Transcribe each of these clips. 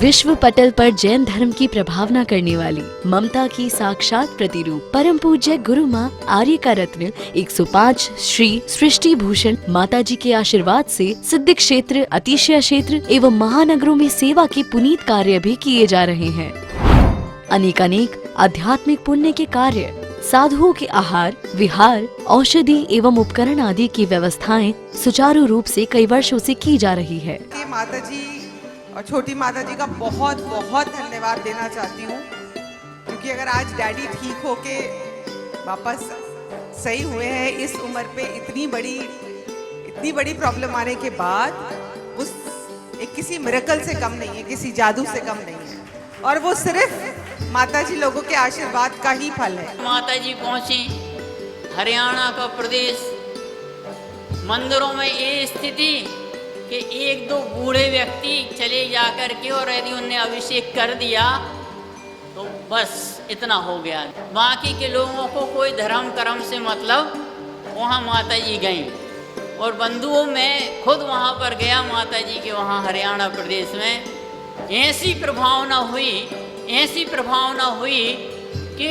विश्व पटल पर जैन धर्म की प्रभावना करने वाली ममता की साक्षात प्रतिरूप परम पूज्य गुरु माँ आर्य का रत्न 105 श्री सृष्टि भूषण माता जी के आशीर्वाद से सिद्ध क्षेत्र, अतिशय क्षेत्र एवं महानगरों में सेवा के पुनीत कार्य भी किए जा रहे हैं। अनेकानेक आध्यात्मिक पुण्य के कार्य, साधुओं के आहार, विहार, औषधि एवं उपकरण आदि की व्यवस्थाएं सुचारू रूप से कई वर्षों से की जा रही है। माता जी और छोटी माता जी का बहुत बहुत धन्यवाद देना चाहती हूँ, क्योंकि अगर आज डैडी ठीक होके वापस सही हुए हैं इस उम्र पे, इतनी बड़ी प्रॉब्लम आने के बाद, उस एक किसी मिरेकल से कम नहीं है, किसी जादू से कम नहीं है, और वो सिर्फ माता जी लोगों के आशीर्वाद का ही फल है। माता जी पहुंची हरियाणा का प्रदेश, मंदिरों में ये स्थिति कि एक दो बूढ़े व्यक्ति चले जा कर के और यदि उनने अभिषेक कर दिया तो बस इतना हो गया। बाकी के लोगों को कोई धर्म कर्म से मतलब, वहाँ माता जी गईं और बंधुओं में खुद वहाँ पर गया माता जी के वहाँ हरियाणा प्रदेश में। ऐसी प्रभावना हुई कि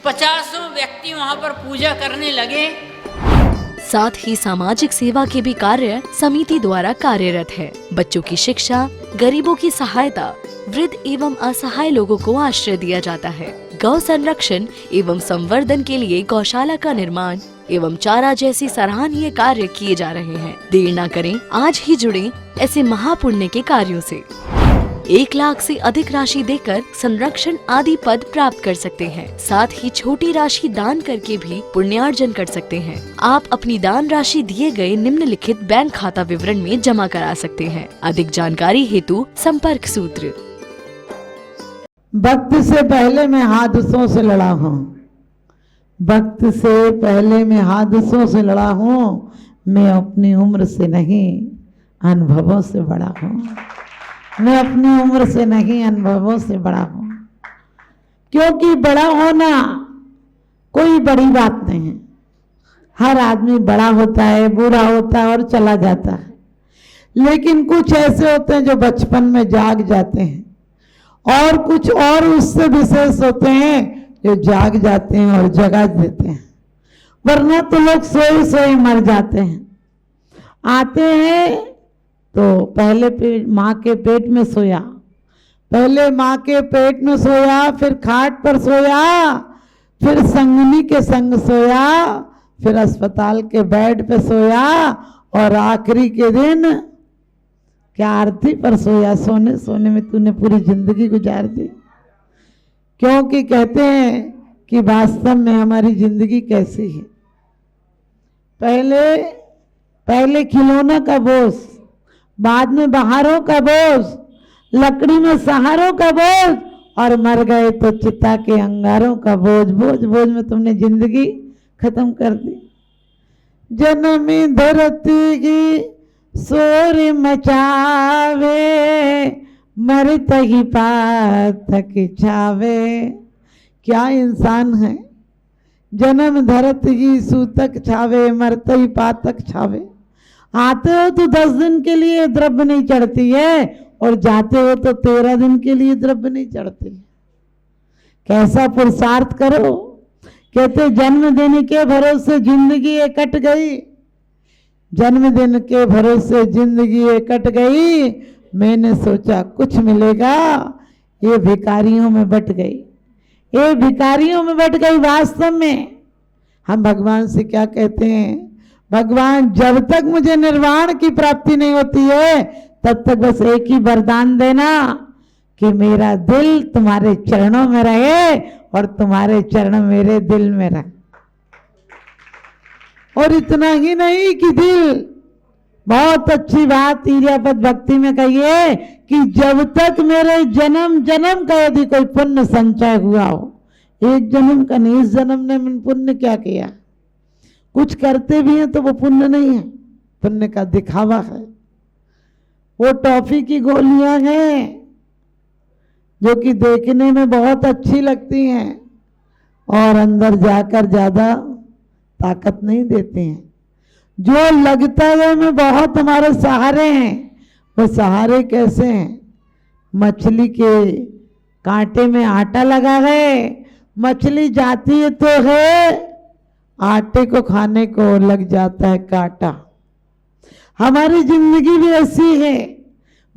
50 व्यक्ति वहाँ पर पूजा करने लगे। साथ ही सामाजिक सेवा के भी कार्य समिति द्वारा कार्यरत है। बच्चों की शिक्षा, गरीबों की सहायता, वृद्ध एवं असहाय लोगों को आश्रय दिया जाता है। गौ संरक्षण एवं संवर्धन के लिए गौशाला का निर्माण एवं चारा जैसी सराहनीय कार्य किए जा रहे हैं। देर न करें, आज ही जुड़ें ऐसे महापुण्य के कार्यों से। 1 लाख से अधिक राशि देकर संरक्षण आदि पद प्राप्त कर सकते हैं। साथ ही छोटी राशि दान करके भी पुण्यार्जन कर सकते हैं। आप अपनी दान राशि दिए गए निम्नलिखित बैंक खाता विवरण में जमा करा सकते हैं। अधिक जानकारी हेतु संपर्क सूत्र। वक्त से पहले मैं हादसों से लड़ा हूँ, वक्त से पहले मैं हादसों से लड़ा हूँ, मैं अपनी उम्र से नहीं अनुभवों से बड़ा हूँ। मैं अपनी उम्र से नहीं अनुभवों से बड़ा हूँ, क्योंकि बड़ा होना कोई बड़ी बात नहीं है। हर आदमी बड़ा होता है, बूढ़ा होता है और चला जाता है, लेकिन कुछ ऐसे होते हैं जो बचपन में जाग जाते हैं, और कुछ और उससे विशेष होते हैं जो जाग जाते हैं और जगा देते हैं। वरना तो लोग सोए सोए मर जाते हैं। आते हैं तो पहले माँ के पेट में सोया, पहले माँ के पेट में सोया, फिर खाट पर सोया, फिर संगनी के संग सोया, फिर अस्पताल के बेड पे सोया, और आखिरी के दिन क्या आरती पर सोया। सोने सोने में तूने पूरी जिंदगी गुजार दी। क्योंकि कहते हैं कि वास्तव में हमारी जिंदगी कैसी है। पहले खिलौना का बोझ, बाद में बहारों का बोझ, लकड़ी में सहारों का बोझ, और मर गए तो चिता के अंगारों का बोझ। बोझ बोझ में तुमने जिंदगी खत्म कर दी। जन्मी धरती की शोर मचावे, मरत ही पातक छावे। क्या इंसान है। जन्म धरती की सूतक छावे, मरत ही पातक छावे। आते हो तो 10 दिन के लिए द्रव्य नहीं चढ़ती है, और जाते हो तो 13 दिन के लिए द्रव्य नहीं चढ़ती। कैसा पुरुषार्थ करो। कहते जन्मदिन के भरोसे जिंदगी ये कट गई, जन्मदिन के भरोसे जिंदगी ये कट गई। मैंने सोचा कुछ मिलेगा, ये भिखारियों में बट गई, ये भिखारियों में बट गई। वास्तव में हम भगवान से क्या कहते हैं, भगवान जब तक मुझे निर्वाण की प्राप्ति नहीं होती है तब तक बस एक ही वरदान देना कि मेरा दिल तुम्हारे चरणों में रहे और तुम्हारे चरण मेरे दिल में रहे। और इतना ही नहीं कि दिल, बहुत अच्छी बात इर्यापद भक्ति में कहिए कि जब तक मेरे जन्म जन्म का यदि कोई पुण्य संचय हुआ हो, एक जन्म का नहीं, इस जन्म ने मैंने पुण्य क्या किया। कुछ करते भी हैं तो वो पुण्य नहीं है, पुण्य का दिखावा है। वो टॉफी की गोलियां हैं जो कि देखने में बहुत अच्छी लगती हैं और अंदर जाकर ज्यादा ताकत नहीं देते हैं। जो लगता है में बहुत हमारे सहारे हैं, वो सहारे कैसे हैं, मछली के कांटे में आटा लगा है, मछली जाती है तो है, आटे को खाने को लग जाता है कांटा। हमारी जिंदगी भी ऐसी है,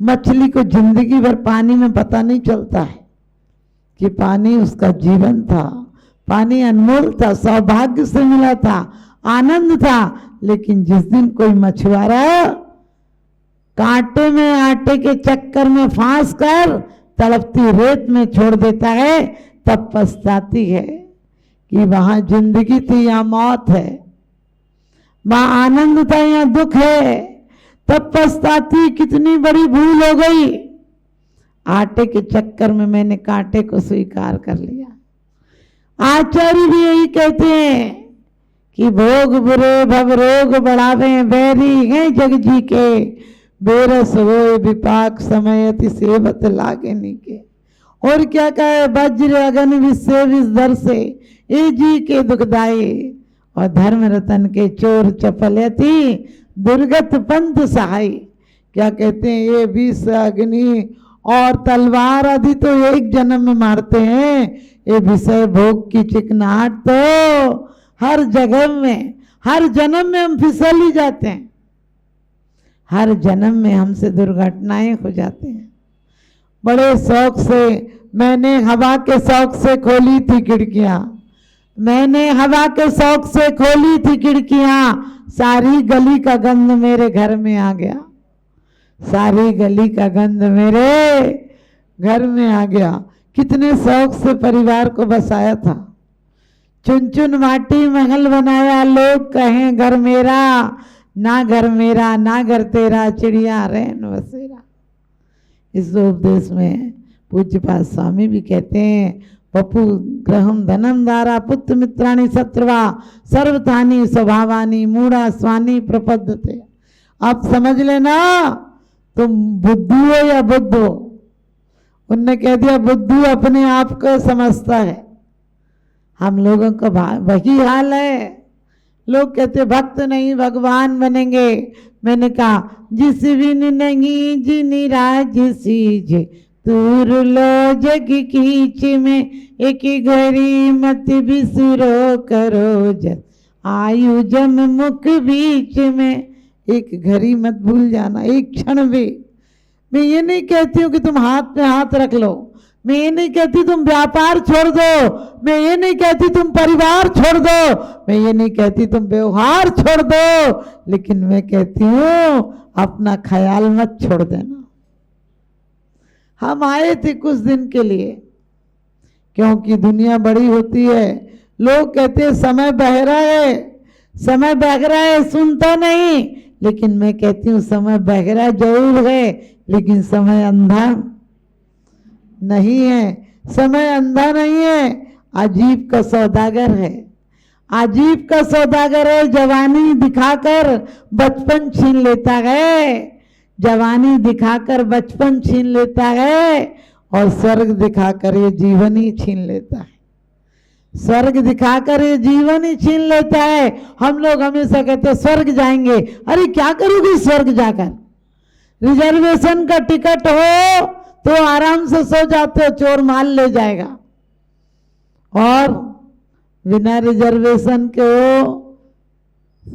मछली को जिंदगी भर पानी में पता नहीं चलता है कि पानी उसका जीवन था, पानी अनमोल था, सौभाग्य से मिला था, आनंद था। लेकिन जिस दिन कोई मछुआरा कांटे में आटे के चक्कर में फांस कर तड़पती रेत में छोड़ देता है, तब पछताती है कि वहां जिंदगी थी या मौत है, वहां आनंद था या दुख है। तब पछताती कितनी बड़ी भूल हो गई, आटे के चक्कर में मैंने कांटे को स्वीकार कर लिया। आचार्य भी यही कहते हैं कि भोग बुरे भव रोग बढ़ावे, बैरी हैं जग जी के, बेरस होए विपाक समय अति सेवत लागे नीके। और क्या कहे, वज्र अगन विश्व विषधर से ए जी के दुखदाई, और धर्म रतन के चोर चपलयती दुर्गत पंथ सहाय। क्या कहते हैं, ये विष अग्नि और तलवार आदि तो एक जन्म में मारते हैं, ये विषय भोग की चिकनाहट तो हर जगह में, हर जन्म में हम फिसल ही जाते हैं, हर जन्म में हमसे दुर्घटनाएं हो जाते हैं। बड़े शौक से मैंने हवा के शौक से खोली थी खिड़कियां, मैंने हवा के शौक से खोली थी खिड़कियां, सारी गली का गंध मेरे घर में आ गया, सारी गली का गंध मेरे घर में आ गया। कितने शौक से परिवार को बसाया था, चुन चुन माटी महल बनाया, लोग कहें घर मेरा, ना घर मेरा ना घर तेरा, चिड़िया रैन बसेरा। इस उपदेश में पूज्यपाद स्वामी भी कहते हैं, पपु ग्रहम धनम दारा पुत्र मित्राणी शत्रुवा सर्वथानी स्वभावानी मूढ़ा स्वानी प्रपद्यते। आप समझ लेना तुम बुद्धू हो या बुद्ध हो। उनने कह दिया बुद्धू अपने आप को समझता है, हम लोगों का वही हाल है। लोग कहते भक्त नहीं भगवान बनेंगे। मैंने कहा जिस बिन नहीं जिनी राज सीज, दूर लो जग कीच में, एक घड़ी मत बिसरो करो जब, आयु जम मुख बीच में। एक घड़ी मत भूल जाना, एक क्षण भी। मैं ये नहीं कहती हूँ कि तुम हाथ में हाथ रख लो, मैं ये नहीं कहती तुम व्यापार छोड़ दो, मैं ये नहीं कहती तुम परिवार छोड़ दो, मैं ये नहीं कहती तुम व्यवहार छोड़ दो, लेकिन मैं कहती हूँ अपना ख्याल मत छोड़ देना। हम आए थे कुछ दिन के लिए, क्योंकि दुनिया बड़ी होती है। लोग कहते हैं समय बह रहा है, समय बह रहा है, सुनता नहीं। लेकिन मैं कहती हूँ समय बह रहा जरूर है, लेकिन समय अंधा नहीं है, समय अंधा नहीं है, अजीब का सौदागर है, अजीब का सौदागर है। जवानी दिखाकर बचपन छीन लेता है, जवानी दिखाकर बचपन छीन लेता है, और स्वर्ग दिखाकर ये जीवन ही छीन लेता है, स्वर्ग दिखाकर ये जीवन ही छीन लेता है। हम लोग हमेशा कहते हैं स्वर्ग जाएंगे, अरे क्या करोगी स्वर्ग जाकर? रिजर्वेशन का टिकट हो तो आराम से सो जाते हो, चोर माल ले जाएगा, और बिना रिजर्वेशन के हो,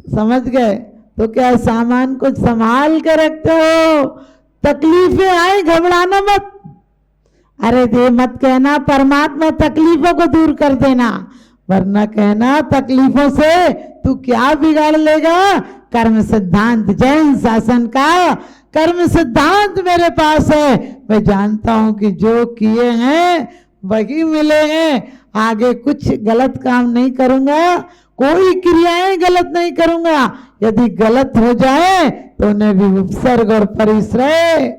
समझ गए, तो क्या सामान को संभाल के रखते हो? तकलीफें आए घबराना मत, अरे दे मत कहना परमात्मा तकलीफों को दूर कर देना, वरना कहना तकलीफों से तू क्या बिगाड़ लेगा। कर्म सिद्धांत जैन शासन का कर्म सिद्धांत मेरे पास है, मैं जानता हूं कि जो किए हैं वही मिले हैं। आगे कुछ गलत काम नहीं करूंगा, कोई क्रियाएं गलत नहीं करूंगा। यदि गलत हो जाए तो उन्हें भी उपसर्ग और परिश्रय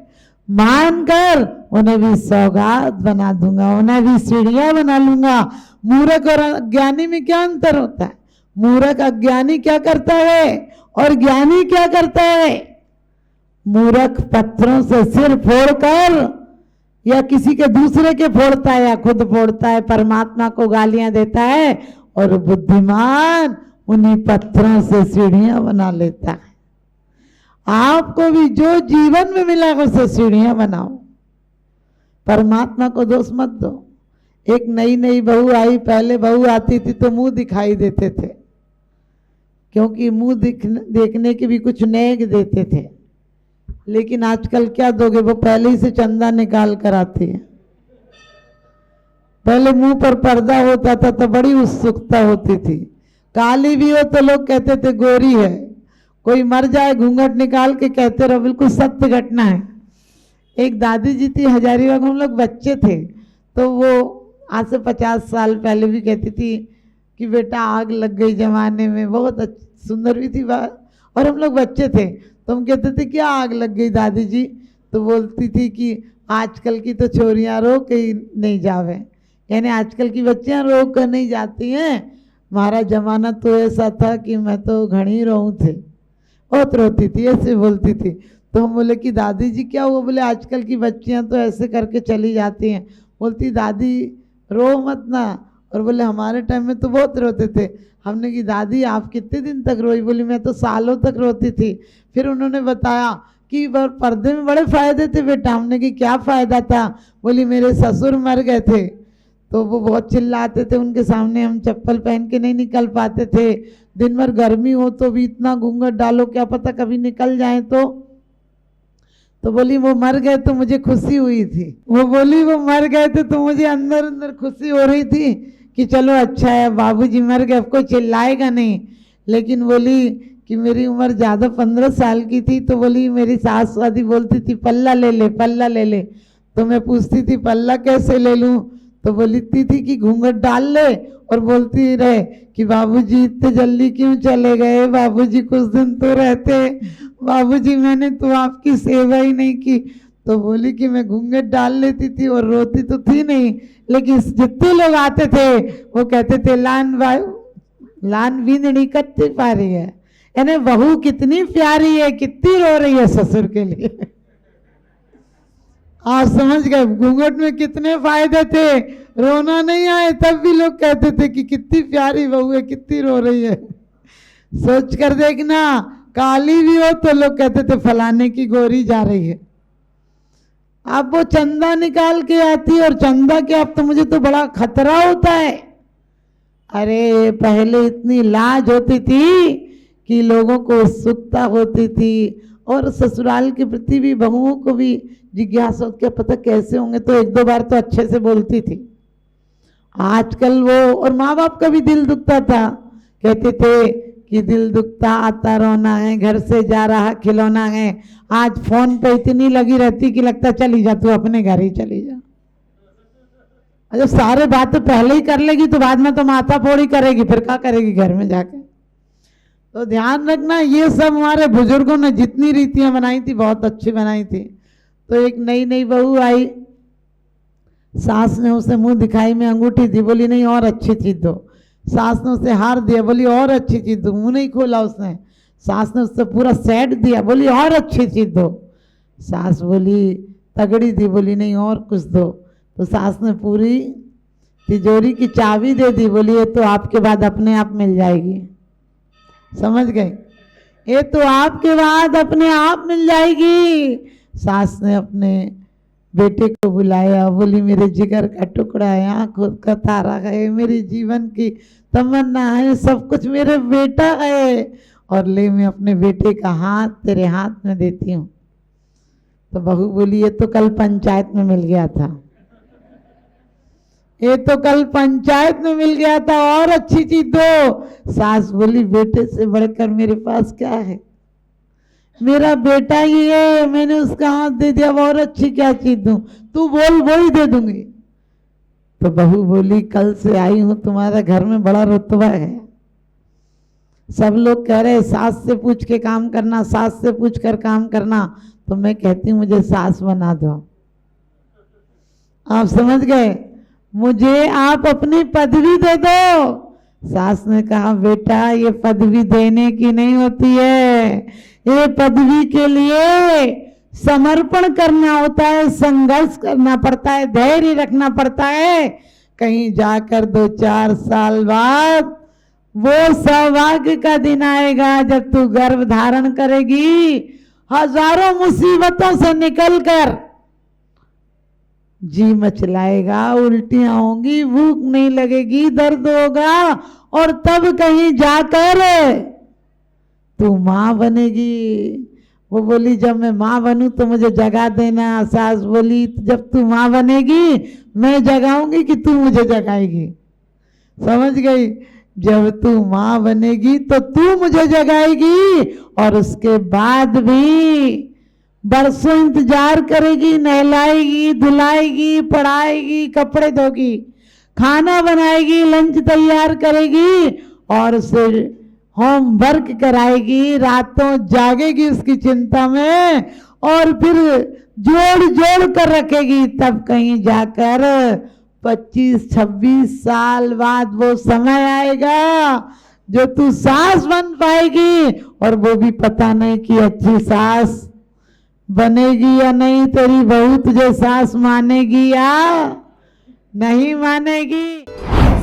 मानकर उन्हें भी सौगात बना दूंगा, उन्हें भी सीढ़ियां बना लूंगा। मूर्ख और ज्ञानी में क्या अंतर होता है? मूर्ख अज्ञानी क्या करता है और ज्ञानी क्या करता है? मूर्ख पत्थरों से सिर फोड़कर या किसी के दूसरे के फोड़ता है या खुद फोड़ता है, परमात्मा को गालियां देता है, और बुद्धिमान उन्हीं पत्थरों से सीढ़ियां बना लेता है। आपको भी जो जीवन में मिला उसे सीढ़ियां बनाओ, परमात्मा को दोष मत दो। एक नई नई बहू आई, पहले बहू आती थी तो मुंह दिखाई देते थे, क्योंकि मुंह देखने के भी कुछ नेक देते थे। लेकिन आजकल क्या दोगे, वो पहले ही से चंदा निकाल कर आती है। पहले मुंह पर पर्दा होता था तो बड़ी उत्सुकता होती थी। काली भी हो तो लोग कहते थे गोरी है, कोई मर जाए घूंघट निकाल के कहते रहो, बिल्कुल सत्य घटना है। एक दादी जी थी हजारीबाग, हम लोग बच्चे थे, तो वो आज से 50 साल पहले भी कहती थी कि बेटा आग लग गई जमाने में, बहुत सुंदर भी थी बात, और हम लोग बच्चे थे तो हम कहते थे क्या आग लग गई दादी जी, तो बोलती थी कि आजकल की तो छोरियां रो के ही नहीं जावे, यानी आजकल की बच्चियां रो कर नहीं जाती हैं, हमारा जमाना तो ऐसा था कि मैं तो घड़ी रोऊं थे, बहुत रोती थी, ऐसे बोलती थी। तो हम बोले कि दादी जी क्या हुआ, बोले आजकल की बच्चियां तो ऐसे करके चली जाती हैं। बोलती दादी रो मत ना, और बोले हमारे टाइम में तो बहुत रोते थे। हमने कि दादी आप कितने दिन तक रोई, बोली मैं तो सालों तक रोती थी। फिर उन्होंने बताया कि पर्दे में बड़े फायदे थे बेटा। हमने कि क्या फ़ायदा था, बोली मेरे ससुर मर गए थे तो वो बहुत चिल्लाते थे, उनके सामने हम चप्पल पहन के नहीं निकल पाते थे, दिन भर गर्मी हो तो भी इतना घूंघट डालो, क्या पता कभी निकल जाए तो बोली वो मर गए तो मुझे खुशी हुई थी। वो बोली वो मर गए थे तो मुझे अंदर अंदर खुशी हो रही थी कि चलो अच्छा है बाबूजी मर गए, अब कोई चिल्लाएगा नहीं। लेकिन बोली कि मेरी उम्र ज़्यादा 15 साल की थी, तो बोली मेरी सास वादी बोलती थी पल्ला ले ले पल्ला ले ले, तो मैं पूछती थी पल्ला कैसे ले लूँ, तो बोलती थी कि घूंघट डाल ले, और बोलती रहे कि बाबूजी इतने जल्दी क्यों चले गए, बाबूजी कुछ दिन तो रहते, बाबूजी मैंने तो आपकी सेवा ही नहीं की। तो बोली कि मैं घूंघट डाल लेती थी और रोती तो थी नहीं, लेकिन जितने लोग आते थे वो कहते थे लान विंदड़ी कत्ती पारी है, यानी बहू कितनी प्यारी है, कितनी रो रही है ससुर के लिए। आप समझ गए घूंघट में कितने फायदे थे, रोना नहीं आए तब भी लोग कहते थे कि कितनी प्यारी बहू है, कितनी रो रही है। सोच कर देखना, काली भी हो तो लोग कहते थे फलाने की गोरी जा रही है। अब वो चंदा निकाल के आती है, और चंदा के अब तो मुझे तो बड़ा खतरा होता है। अरे पहले इतनी लाज होती थी कि लोगों को उत्सुकता होती थी, और ससुराल के प्रति भी बहुओं को भी जिज्ञासा, क्या पता कैसे होंगे, तो 1-2 बार तो अच्छे से बोलती थी। आजकल वो, और माँ बाप का भी दिल दुखता था, कहते थे कि दिल दुखता आता रोना है, घर से जा रहा खिलौना है। आज फोन पे इतनी लगी रहती कि लगता चली जा, तू अपने घर ही चली जा। जब सारे बात तो पहले ही कर लेगी तो बाद में तो माथा फोड़ी करेगी, फिर क्या करेगी घर में जाके। तो ध्यान रखना, ये सब हमारे बुजुर्गों ने जितनी रीतियां बनाई थी बहुत अच्छी बनाई थी। तो एक नई नई बहू आई, सास ने उसे मुंह दिखाई में अंगूठी दी, बोली नहीं और अच्छी चीज दो। सास ने उसे हार दिया, बोली और अच्छी चीज दो, मुंह नहीं खोला उसने। सास ने उससे पूरा सेट दिया, बोली और अच्छी चीज दो। सास बोली तगड़ी दी, बोली नहीं और कुछ दो। तो सास ने पूरी तिजोरी की चाबी दे दी, बोली ये तो आपके बाद अपने आप मिल जाएगी। समझ गए, ये तो आपके बाद अपने आप मिल जाएगी। सास ने अपने बेटे को बुलाया, बोली मेरे जिगर का टुकड़ा है, आँखों का तारा है, मेरी जीवन की तमन्ना है, सब कुछ मेरे बेटा है, और ले मैं अपने बेटे का हाथ तेरे हाथ में देती हूँ। तो बहू बोली ये तो कल पंचायत में मिल गया था, ये तो कल पंचायत में मिल गया था, और अच्छी चीज दो। सास बोली बेटे से बढ़कर मेरे पास क्या है, मेरा बेटा ही है, मैंने उसका हाथ दे दिया, और अच्छी क्या चीज दूं, तू बोल वो ही दे दूंगी। तो बहू बोली कल से आई हूं, तुम्हारे घर में बड़ा रुतबा है, सब लोग कह रहे सास से पूछ के काम करना, सास से पूछ कर काम करना, तो मैं कहती हूँ मुझे सास बना दो। आप समझ गए, मुझे आप अपनी पदवी दे दो। सास ने कहा बेटा ये पदवी देने की नहीं होती है, ये पदवी के लिए समर्पण करना होता है, संघर्ष करना पड़ता है, धैर्य रखना पड़ता है। कहीं जाकर 2-4 साल बाद वो सौभाग्य का दिन आएगा जब तू गर्भ धारण करेगी, हजारों मुसीबतों से निकलकर जी मचलाएगा, उल्टियां होंगी, भूख नहीं लगेगी, दर्द होगा, और तब कहीं जाकर तू माँ बनेगी। वो बोली जब मैं माँ बनूं तो मुझे जगा देना। सास बोली जब तू माँ बनेगी मैं जगाऊंगी कि तू मुझे जगाएगी। समझ गई? जब तू माँ बनेगी तो तू मुझे जगाएगी, और उसके बाद भी बरसों इंतजार करेगी, नहलाएगी, धुलाएगी, पढ़ाएगी, कपड़े धोगी, खाना बनाएगी, लंच तैयार करेगी, और उसे होमवर्क कराएगी, रातों जागेगी उसकी चिंता में, और फिर जोड़ जोड़ कर रखेगी। तब कहीं जाकर 25-26 साल बाद वो समय आएगा जो तू सास बन पाएगी, और वो भी पता नहीं कि अच्छी सास बनेगी या नहीं, तेरी बहू तुझे सास मानेगी या नहीं मानेगी।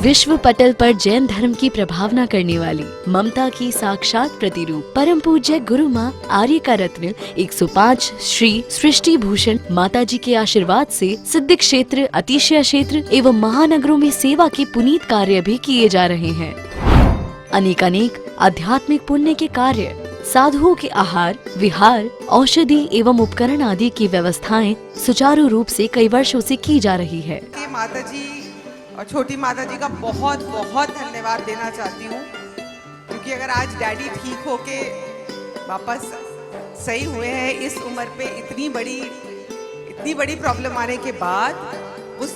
विश्व पटल पर जैन धर्म की प्रभावना करने वाली ममता की साक्षात प्रतिरूप परम पूज्य गुरु माँ आर्यका रत्न 105 श्री सृष्टि भूषण माता जी के आशीर्वाद से सिद्धि क्षेत्र, अतिशय क्षेत्र एवं महानगरों में सेवा के पुनीत कार्य भी किए जा रहे हैं। अनेक आध्यात्मिक पुण्य के कार्य, साधुओं के आहार, विहार, औषधि एवं उपकरण आदि की व्यवस्थाएं सुचारू रूप से कई वर्षों से की जा रही है। माता जी और छोटी माता जी का बहुत बहुत धन्यवाद देना चाहती हूँ, क्योंकि अगर आज डैडी ठीक होके वापस सही हुए हैं इस उम्र पे, इतनी बड़ी प्रॉब्लम आने के बाद, उस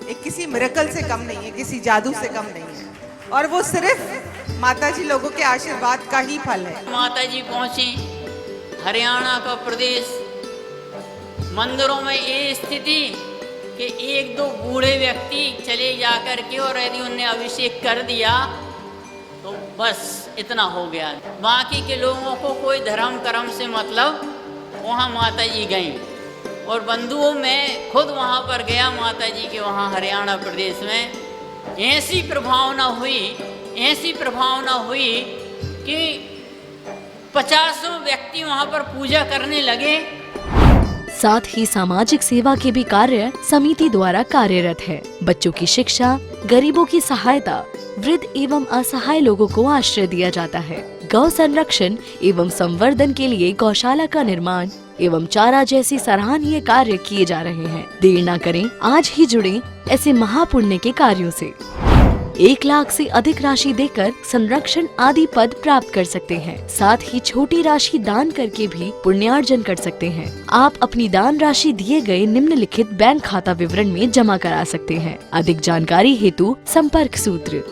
एक किसी मिरेकल से कम नहीं है, किसी जादू से कम नहीं है, और वो सिर्फ माता जी लोगों के आशीर्वाद का ही फल है। माता जी पहुंची हरियाणा का प्रदेश, मंदिरों में ये स्थिति कि 1-2 बूढ़े व्यक्ति चले जाकर के, और यदि उनने अभिषेक कर दिया तो बस इतना हो गया। बाकी के लोगों को कोई धर्म कर्म से मतलब, वहाँ माता जी गई, और बंधुओं में खुद वहाँ पर गया माता जी के वहाँ हरियाणा प्रदेश में। ऐसी प्रभावना हुई कि 50 व्यक्ति वहाँ पर पूजा करने लगे। साथ ही सामाजिक सेवा के भी कार्य समिति द्वारा कार्यरत है। बच्चों की शिक्षा, गरीबों की सहायता, वृद्ध एवं असहाय लोगों को आश्रय दिया जाता है। गौ संरक्षण एवं संवर्धन के लिए गौशाला का निर्माण एवं चारा जैसी सराहनीय कार्य किए जा रहे हैं। देर न करें, आज ही जुड़ें ऐसे महापुण्य के कार्यों से। 1 लाख से अधिक राशि देकर संरक्षण आदि पद प्राप्त कर सकते हैं। साथ ही छोटी राशि दान करके भी पुण्यार्जन कर सकते हैं। आप अपनी दान राशि दिए गए निम्नलिखित बैंक खाता विवरण में जमा करा सकते हैं। अधिक जानकारी हेतु संपर्क सूत्र